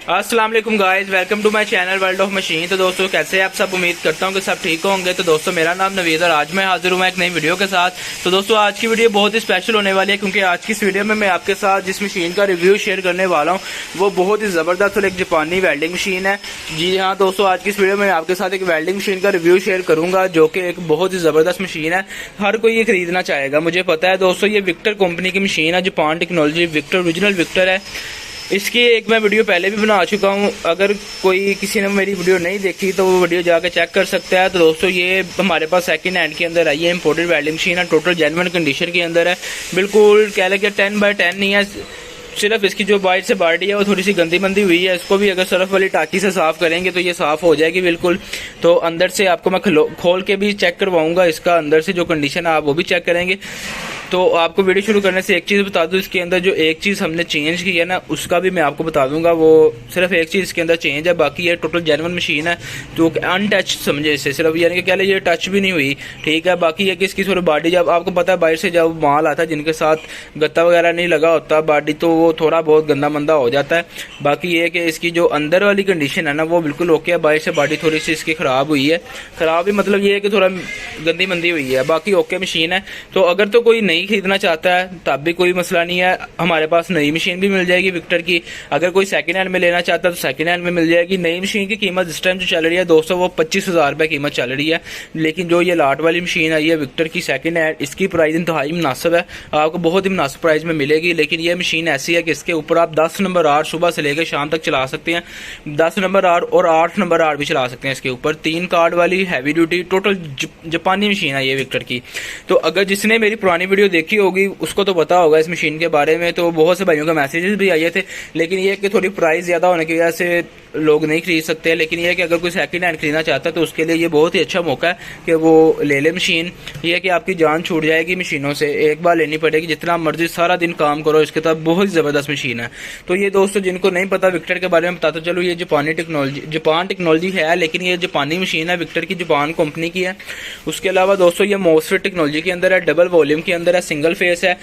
अस्सलाम वालेकुम guys, welcome to my channel world of machine. तो दोस्तों कैसे हैं आप सब? उम्मीद करता हूं कि सब ठीक होंगे। तो दोस्तों मेरा नाम नवीद और आज मैं हाजिर हूं एक नई वीडियो के साथ। तो दोस्तों आज की वीडियो बहुत ही स्पेशल होने वाली है, क्योंकि आज की इस वीडियो में मैं आपके साथ जिस मशीन का रिव्यू शेयर करने वाला हूँ वो बहुत ही ज़बरदस्त और एक जापानी वेल्डिंग मशीन है। जी हाँ दोस्तों, आज की इस वीडियो में आपके साथ एक वेल्डिंग मशीन का रिव्यू शेयर करूँगा जो कि एक बहुत ही ज़बरदस्त मशीन है। हर कोई ये खरीदना चाहेगा, मुझे पता है दोस्तों। ये विक्टर कंपनी की मशीन है, Japan technology Victor, original Victor है। इसकी एक मैं वीडियो पहले भी बना चुका हूँ। अगर कोई किसी ने मेरी वीडियो नहीं देखी तो वो वीडियो जाकर चेक कर सकता है। तो दोस्तों ये हमारे पास सेकंड हैंड के अंदर आई है, इंपोर्टेड वेल्डिंग मशीन है, टोटल जेन्युइन कंडीशन के अंदर है। बिल्कुल कह लें कि 10x10 नहीं है, सिर्फ इसकी जो बाइट से बाल्टी है वो थोड़ी सी गंदी मंदी हुई है। इसको भी अगर सरफ वाली टाकी से साफ करेंगे तो ये साफ हो जाएगी बिल्कुल। तो अंदर से आपको मैं खोल के भी चेक करवाऊंगा, इसका अंदर से जो कंडीशन है आप वो भी चेक करेंगे। तो आपको वीडियो शुरू करने से एक चीज़ बता दूं, इसके अंदर जो एक चीज़ हमने चेंज की है ना उसका भी मैं आपको बता दूंगा। वो सिर्फ एक चीज़ इसके अंदर चेंज है, बाकी ये टोटल जेन्युइन मशीन है जो अनटच समझे इसे, सिर्फ यानी कि कह लीजिए ये टच भी नहीं हुई, ठीक है। बाकी ये कि इसकी थोड़ी बॉडी, जब आपको पता है बाहर से जब माल आता है जिनके साथ गत्ता वगैरह नहीं लगा होता बॉडी, तो वो थोड़ा बहुत गंदा मंदा हो जाता है। बाकी ये कि इसकी जो अंदर वाली कंडीशन है ना वो बिल्कुल ओके है। बाहर से बॉडी थोड़ी सी इसकी ख़राब हुई है, ख़राब ही मतलब ये है कि थोड़ा गंदी मंदी हुई है, बाकी ओके मशीन है। तो अगर तो कोई नहीं खरीदना चाहता है तब भी कोई मसला नहीं है, हमारे पास नई मशीन भी मिल जाएगी विक्टर की। अगर कोई सेकंड हैंड में लेना चाहता है तो सेकंड हैंड में मिल जाएगी। नई मशीन की कीमत इस टाइम जो चल रही है दोस्तों वो 25,000 रुपये कीमत चल रही है। लेकिन जो ये लाट वाली मशीन आई है विक्टर की सेकंड हैंड, इसकी प्राइस इंतहाई मुनासिब है, आपको बहुत ही मुनासिब प्राइस में मिलेगी। लेकिन ये मशीन ऐसी है कि इसके ऊपर आप 10 नंबर आर सुबह से लेकर शाम तक चला सकते हैं, 10 नंबर आर और 8 नंबर आर भी चला सकते हैं इसके ऊपर। 3 कार्ड वाली हैवी ड्यूटी टोटल जापानी मशीन है ये विक्टर की। तो अगर जिसने मेरी पुरानी वीडियो देखी होगी उसको तो पता होगा इस मशीन के बारे में। तो बहुत से भाइयों के मैसेजेस भी आए थे, लेकिन ये कि थोड़ी प्राइस ज़्यादा होने की वजह से लोग नहीं खरीद सकते। लेकिन ये कि अगर कोई सेकंड हैंड खरीदना चाहता है तो उसके लिए ये बहुत ही अच्छा मौका है कि वो ले ले मशीन। ये कि आपकी जान छूट जाएगी मशीनों से, एक बार लेनी पड़ेगी, जितना मर्जी सारा दिन काम करो इसके तब। बहुत ज़बरदस्त मशीन है। तो ये दोस्तों जिनको नहीं पता विक्टर के बारे में बताता चलो, ये जापान टेक्नोलॉजी है, लेकिन ये जापानी मशीन है, विक्टर की जापान कंपनी की है। उसके अलावा दोस्तों ये मोस्फेट टेक्नोलॉजी के अंदर है, डबल वॉल्यूम के अंदर है, सिंगल फेस है,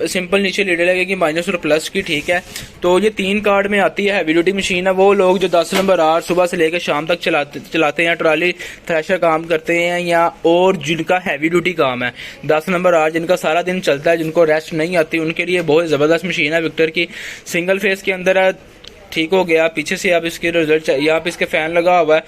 सिंपल नीचे लीडर लगेगी माइनस और प्लस की, ठीक है। तो ये 3 कार्ड में आती है, हैवी ड्यूटी मशीन है। वो लोग जो 10 नंबर आर सुबह से लेकर शाम तक चलाते हैं, ट्रॉली थ्रेशर काम करते हैं, या और जिनका हैवी ड्यूटी काम है 10 नंबर आर जिनका सारा दिन चलता है, जिनको रेस्ट नहीं आती, उनके लिए बहुत ज़बरदस्त मशीन है विक्टर की। सिंगल फेस के अंदर है, ठीक हो गया। पीछे से आप इसके रिजल्ट, यहाँ पे इसके फैन लगा हुआ है,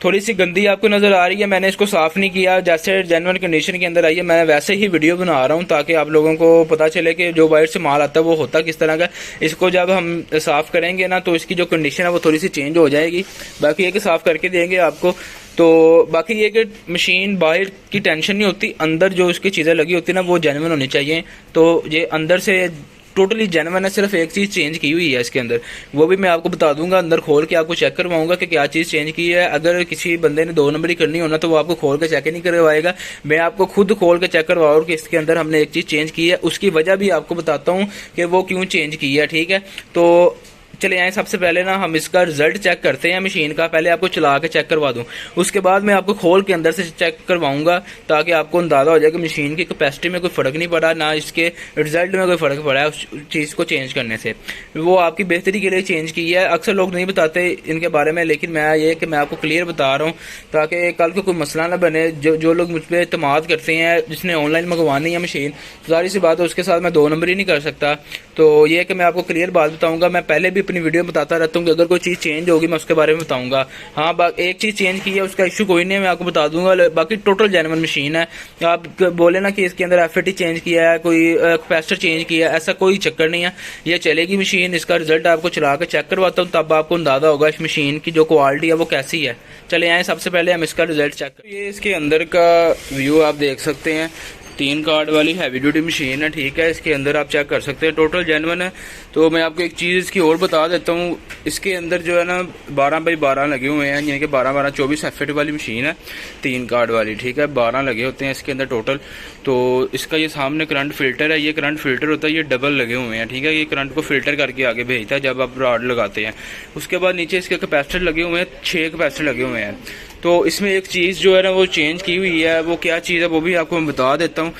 थोड़ी सी गंदी आपको नज़र आ रही है, मैंने इसको साफ़ नहीं किया, जैसे जेन्युइन कंडीशन के अंदर आई है मैं वैसे ही वीडियो बना रहा हूँ ताकि आप लोगों को पता चले कि जो बाहर से माल आता है वो होता किस तरह का। इसको जब हम साफ़ करेंगे ना तो इसकी जो कंडीशन है वो थोड़ी सी चेंज हो जाएगी। बाकी ये कि साफ़ करके देंगे आपको। तो बाकी ये कि मशीन बाहर की टेंशन नहीं होती, अंदर जो इसकी चीज़ें लगी होती है ना वो जेन्युइन होनी चाहिए। तो ये अंदर से टोटली जेन्युइन है, सिर्फ एक चीज़ चेंज की हुई है इसके अंदर, वो भी मैं आपको बता दूंगा। अंदर खोल के आपको चेक करवाऊंगा कि क्या चीज़ चेंज की है। अगर किसी बंदे ने 2 नंबरी करनी हो ना तो वो आपको खोल के चेक नहीं करवाएगा, मैं आपको खुद खोल के चेक करवाऊँ कि इसके अंदर हमने एक चीज़ चेंज की है, उसकी वजह भी आपको बताता हूँ कि वो क्यों चेंज की है, ठीक है। तो चले आए, सबसे पहले ना हम इसका रिजल्ट चेक करते हैं मशीन का। पहले आपको चला के चेक करवा दूं, उसके बाद मैं आपको खोल के अंदर से चेक करवाऊंगा ताकि आपको अंदाज़ा हो जाए कि मशीन की कैपेसिटी में कोई फ़र्क नहीं पड़ा, ना इसके रिजल्ट में कोई फ़र्क पड़ा है उस चीज़ को चेंज करने से। वो आपकी बेहतरी के लिए चेंज की है। अक्सर लोग नहीं बताते इनके बारे में, लेकिन मैं ये कि मैं आपको क्लियर बता रहा हूँ ताकि कल को कोई मसला ना बने। जो लोग मुझ पर एतमाद करते हैं, जिसने ऑनलाइन मंगवानी है मशीन, जाहिर सी बात है उसके साथ मैं 2 नंबर ही नहीं कर सकता। तो ये कि मैं आपको क्लियर बात बताऊँगा। मैं पहले भी अपनी वीडियो में बताता रहता हूँ कि अगर कोई चीज़ चेंज होगी मैं उसके बारे में बताऊंगा। हाँ, एक चीज़ चेंज की है उसका इशू कोई नहीं है, मैं आपको बता दूंगा। बाकी टोटल जेन्युइन मशीन है। आप बोले ना कि इसके अंदर एफएटी चेंज किया है, कोई कैपेसिटर चेंज किया है, ऐसा कोई चक्कर नहीं है, ये चलेगी मशीन। इसका रिजल्ट आपको चला कर चेक करवाता हूँ, तब आपको अंदाजा होगा इस मशीन की जो क्वालिटी है वो कैसी है। चले आए, सबसे पहले हम इसका रिजल्ट चेक करें। ये इसके अंदर का व्यू आप देख सकते हैं, 3 कार्ड वाली हैवी ड्यूटी मशीन है, ठीक है। इसके अंदर आप चेक कर सकते हैं, टोटल जेन्युइन है। तो मैं आपको एक चीज़ इसकी और बता देता हूँ, इसके अंदर जो है ना 12x12 लगे हुए हैं, यानी कि 12-12-24 एफएट वाली मशीन है, 3 कार्ड वाली, ठीक है। 12 लगे होते हैं इसके अंदर टोटल। तो इसका ये सामने करंट फिल्टर है, ये करंट फिल्टर होता है, ये डबल लगे हुए हैं, ठीक है। ये करंट को फिल्टर करके आगे भेजता है जब आप रॉड लगाते हैं। उसके बाद नीचे इसके कैपेसिटर लगे हुए हैं, 6 कैपेसिटर लगे हुए हैं। तो इसमें एक चीज़ जो है ना वो चेंज की हुई है, वो क्या चीज़ है वो भी आपको मैं बता देता हूँ।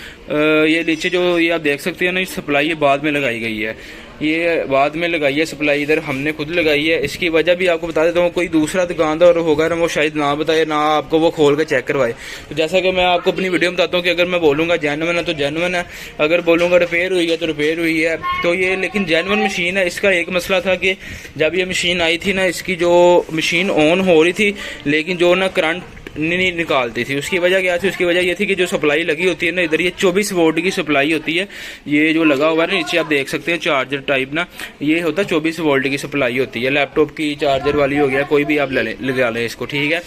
ये नीचे जो ये आप देख सकते हैं ना, सप्लाई ये बाद में लगाई गई है। ये बाद में लगाई है सप्लाई, इधर हमने खुद लगाई है। इसकी वजह भी आपको बता देता हूँ, कोई दूसरा दुकानदार होगा ना वो शायद ना बताए, ना आपको वो खोल के चेक करवाए। तो जैसा कि मैं आपको अपनी वीडियो में बताता हूँ कि अगर मैं बोलूँगा जेन्युइन है तो जेन्युइन है, अगर बोलूँगा रिपेयर हुई है तो रिपेयर हुई है। तो ये लेकिन जेन्युइन मशीन है। इसका एक मसला था कि जब ये मशीन आई थी ना, इसकी जो मशीन ऑन हो रही थी लेकिन जो ना करंट नहीं निकालती थी। उसकी वजह क्या थी? उसकी वजह ये थी कि जो सप्लाई लगी होती है ना, इधर ये 24 वोल्ट की सप्लाई होती है। ये जो लगा हुआ है ना नीचे आप देख सकते हैं चार्जर टाइप ना, ये होता है 24 वोल्ट की सप्लाई होती है। लैपटॉप की चार्जर वाली हो गया, कोई भी आप लगा लें इसको, ठीक है।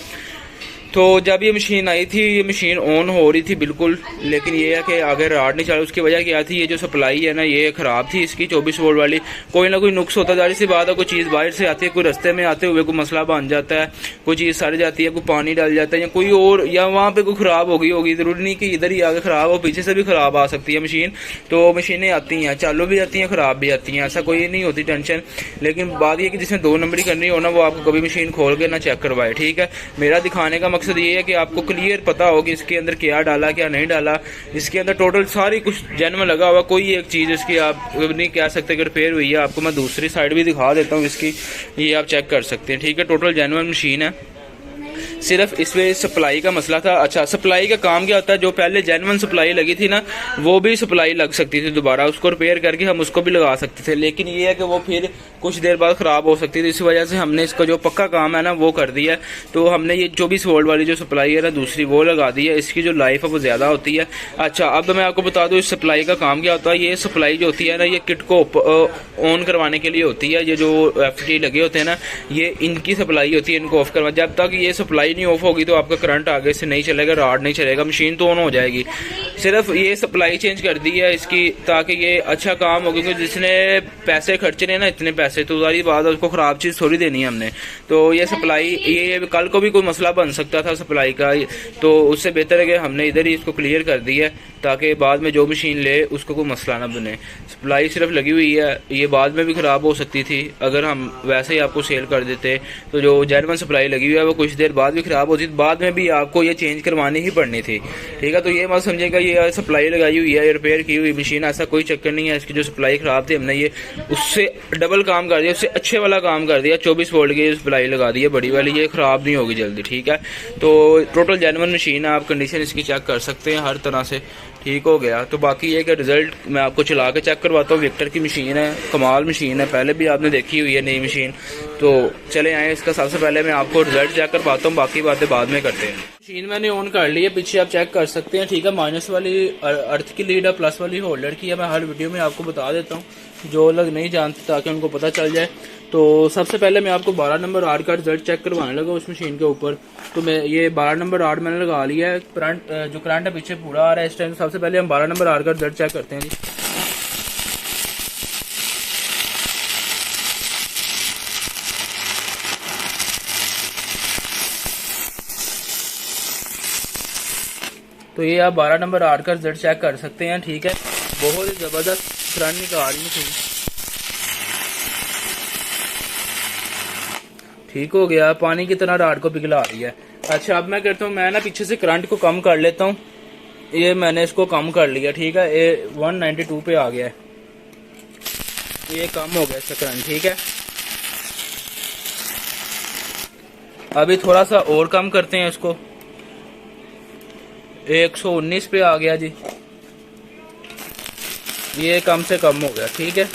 तो जब ये मशीन आई थी, ये मशीन ऑन हो रही थी बिल्कुल, लेकिन ये है कि आगे राड नहीं चला। उसकी वजह क्या थी? ये जो सप्लाई है ना ये ख़राब थी इसकी 24 वोल्ट वाली। कोई ना कोई नुक्स होता, जारी सी बात है, कोई चीज़ बाहर से आती है, कोई रास्ते में आते हुए कोई मसला बन जाता है, कोई चीज़ सड़ जाती है, कोई पानी डाल जाता है या कोई और, या वहाँ पे कोई ख़राब हो गई होगी। ज़रूरी नहीं कि इधर ही आगे ख़राब हो, पीछे से भी ख़राब आ सकती है मशीन। तो मशीनें आती हैं, चालू भी आती हैं, ख़राब भी आती हैं, ऐसा कोई नहीं होती टेंशन। लेकिन बात ये कि जिसने 2 नंबरी करनी हो ना, वो आपको कभी मशीन खोल के ना चेक करवाए, ठीक है। मेरा दिखाने का मकसद ये है कि आपको क्लियर पता हो कि इसके अंदर क्या डाला क्या नहीं डाला। इसके अंदर टोटल सारी कुछ जेन्युइन लगा हुआ, कोई एक चीज़ इसकी आप नहीं कह सकते कि रिपेयर हुई है। आपको मैं दूसरी साइड भी दिखा देता हूँ इसकी, ये आप चेक कर सकते हैं, ठीक है। टोटल जेन्युइन मशीन है, सिर्फ इसमें सप्लाई का मसला था। अच्छा, सप्लाई का काम क्या होता है? जो पहले जेन्युइन सप्लाई लगी थी ना, वो भी सप्लाई लग सकती थी दोबारा, उसको रिपेयर करके हम उसको भी लगा सकते थे। लेकिन ये है कि वो फिर कुछ देर बाद ख़राब हो सकती थी। इस वजह से हमने इसका जो पक्का काम है ना वो कर दिया। तो हमने ये 24 वोल्ट वाली जो सप्लाई है ना दूसरी, वो लगा दी है। इसकी जो लाइफ है वो ज़्यादा होती है। अच्छा, अब मैं आपको बता दूँ इस सप्लाई का काम क्या होता है। ये सप्लाई जो होती है ना, ये किट को ऑन करवाने के लिए होती है। ये जो FT लगे होते हैं ना, ये इनकी सप्लाई होती है, इनको ऑफ करवा। जब तक ये सप्लाई नहीं ऑफ होगी तो आपका करंट आगे से नहीं चलेगा, राड नहीं चलेगा, मशीन तो ऑन हो जाएगी। सिर्फ ये सप्लाई चेंज कर दी है इसकी, ताकि ये अच्छा काम हो, क्योंकि जिसने पैसे खर्चने ना इतने पैसे, तो सारी बात है, उसको ख़राब चीज़ थोड़ी देनी है हमने। तो ये सप्लाई, ये कल को भी कोई मसला बन सकता था सप्लाई का, तो उससे बेहतर है कि हमने इधर ही इसको क्लियर कर दिया, ताकि बाद में जो मशीन ले उसको कोई मसला ना बने। सप्लाई सिर्फ लगी हुई है, ये बाद में भी ख़राब हो सकती थी अगर हम वैसे ही आपको सेल कर देते। तो जो जेन्युइन सप्लाई लगी हुई है वो कुछ देर बाद भी ख़राब होती, बाद में भी आपको ये चेंज करवानी ही पड़नी थी, ठीक है। तो ये मत समझेगा ये सप्लाई लगाई हुई है, रिपेयर की हुई मशीन, ऐसा कोई चक्कर नहीं है। इसकी जो सप्लाई ख़राब थी हमने ये उससे डबल काम कर दिया, उससे अच्छे वाला काम कर दिया। 24 वोल्ट की सप्लाई लगा दी है बड़ी वाली, ये ख़राब नहीं होगी जल्दी, ठीक है। तो टोटल जेन्युइन मशीन है, आप कंडीशन इसकी चेक कर सकते हैं हर तरह से, ठीक हो गया। तो बाकी ये कि रिजल्ट मैं आपको चला के चेक करवाता हूँ। विक्टर की मशीन है, कमाल मशीन है, पहले भी आपने देखी हुई है नई मशीन। तो चले आए, इसका सबसे पहले मैं आपको रिजल्ट चेक करवाता हूँ, बाकी बातें बाद में करते हैं। मशीन मैंने ऑन कर ली है, पीछे आप चेक कर सकते हैं, ठीक है। माइनस वाली अर्थ की लीड है, प्लस वाली होल्डर की है। मैं हर वीडियो में आपको बता देता हूँ जो लोग नहीं जानते, ताकि उनको पता चल जाए। तो सबसे पहले मैं आपको 12 नंबर आर्ड का रिजल्ट चेक करवाने लगा उस मशीन के ऊपर। तो मैं ये 12 नंबर आर्ड मैंने लगा लिया है, करंट जो करंट है पीछे पूरा आ रहा है इस टाइम। सबसे पहले हम 12 नंबर आर्ड का रिजल्ट चेक करते हैं जी। तो ये आप 12 नंबर आर्ड का रिजल्ट चेक कर सकते हैं, ठीक है। बहुत ही जबरदस्त करंट निकाल रही मशीन, ठीक हो गया, पानी की तरह राड को पिघला रही है। अच्छा, अब मैं करता हूँ, मैं ना पीछे से करंट को कम कर लेता हूँ। ये मैंने इसको कम कर लिया, ठीक है। ये 192 पे आ गया है, ये कम हो गया इसका करंट, ठीक है। अभी थोड़ा सा और कम करते हैं इसको, 119 पे आ गया जी, ये कम से कम हो गया, ठीक है।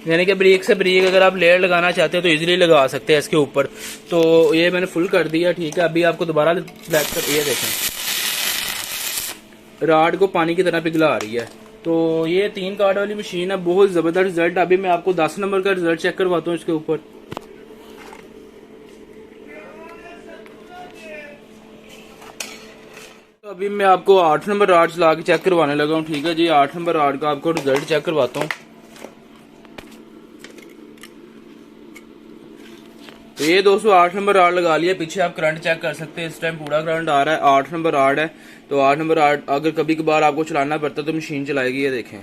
यानी कि ब्रेक से ब्रेक अगर आप लेयर लगाना चाहते हो तो इजीली लगा सकते हैं इसके ऊपर। तो ये मैंने फुल कर दिया, ठीक है। अभी आपको दोबारा ब्लैक कर, ये देखें राड को पानी की तरह पिघला रही है। तो ये 3 कार्ड वाली मशीन है, बहुत जबरदस्त रिजल्ट। अभी मैं आपको 10 नंबर का रिजल्ट चेक करवाता हूँ इसके ऊपर। तो अभी मैं आपको 8 नंबर राड चला के चेक करवाने लगा हूँ, ठीक है जी। 8 नंबर राड का आपको रिजल्ट चेक करवाता हूँ। तो ये दोस्तों 8 नंबर राड लगा लिया, पीछे आप करंट चेक कर सकते हैं, इस टाइम पूरा करंट आ रहा है। 8 नंबर राड है, तो 8 नंबर राड अगर कभी कभार आपको चलाना पड़ता तो मशीन चलाएगी, ये देखें।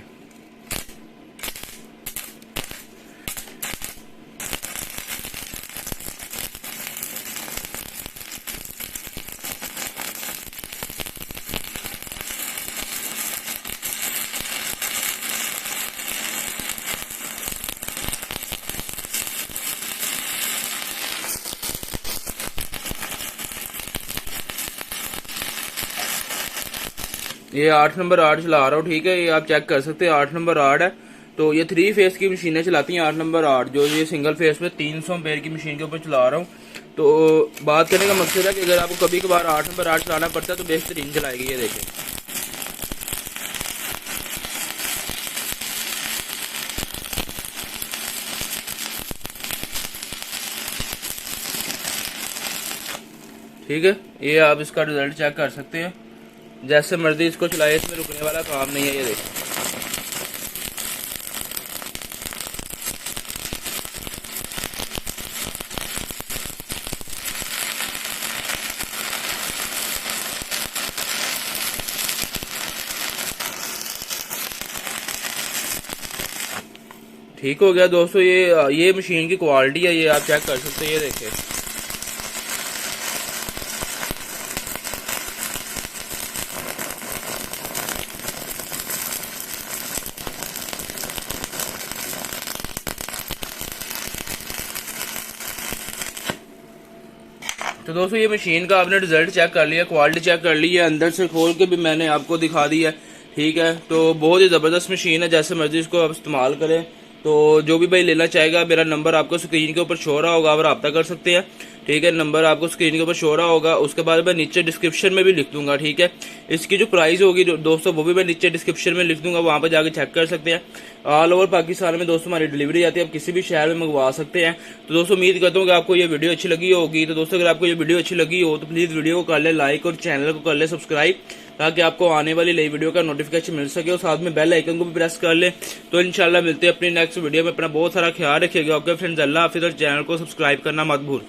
ये 8 नंबर राड चला रहा हूँ, ठीक है। ये आप चेक कर सकते हैं 8 नंबर राड है। तो ये 3 फेस की मशीनें चलाती हैं 8 नंबर राड, जो ये सिंगल फेस पे 300 एम्पेयर की मशीन के ऊपर चला रहा हूँ। तो बात करने का मकसद है कि अगर आपको कभी कभार 8 नंबर राड चलाना पड़ता है तो बेहतरीन चलाएगी। ये देखें, ठीक है। ये आप इसका रिजल्ट चेक कर सकते हैं, जैसे मर्जी इसको चलाए, इसमें रुकने वाला काम नहीं है। ये देखें, ठीक हो गया दोस्तों। ये मशीन की क्वालिटी है, ये आप चेक कर सकते हैं। ये देखें, तो दोस्तों ये मशीन का आपने रिजल्ट चेक कर लिया, क्वालिटी चेक कर ली है, अंदर से खोल के भी मैंने आपको दिखा दी है, ठीक है। तो बहुत ही ज़बरदस्त मशीन है, जैसे मर्जी इसको आप इस्तेमाल करें। तो जो भी भाई लेना चाहेगा, मेरा नंबर आपको स्क्रीन के ऊपर शो रहा होगा, आप रब्ता कर सकते हैं, ठीक है। नंबर आपको स्क्रीन के ऊपर शो रहा होगा, उसके बाद मैं नीचे डिस्क्रिप्शन में भी लिख दूंगा, ठीक है। इसकी जो प्राइस होगी दोस्तों वो भी मैं नीचे डिस्क्रिप्शन में लिख दूंगा, वहां पर जाके चेक कर सकते हैं। ऑल ओवर पाकिस्तान में दोस्तों हमारी डिलीवरी आती है, आप किसी भी शहर में मंगवा सकते हैं। तो दोस्तों उम्मीद करता हूँ कि आपको ये वीडियो अच्छी लगी होगी। तो दोस्तों अगर आपको ये वीडियो अच्छी लगी हो तो प्लीज़ वीडियो को कर ले लाइक और चैनल को कर ले सब्सक्राइब, ताकि आपको आने वाली नई वीडियो का नोटिफिकेशन मिल सके, और साथ में बेल आइकन को भी प्रेस कर ले। तो इंशाल्लाह मिलते हैं अपनी नेक्स्ट वीडियो में। अपना बहुत सारा ख्याल रखिएगा। ओके फ्रेंड्स, अल्लाह हाफिज़, और चैनल को सब्सक्राइब करना मत भूल।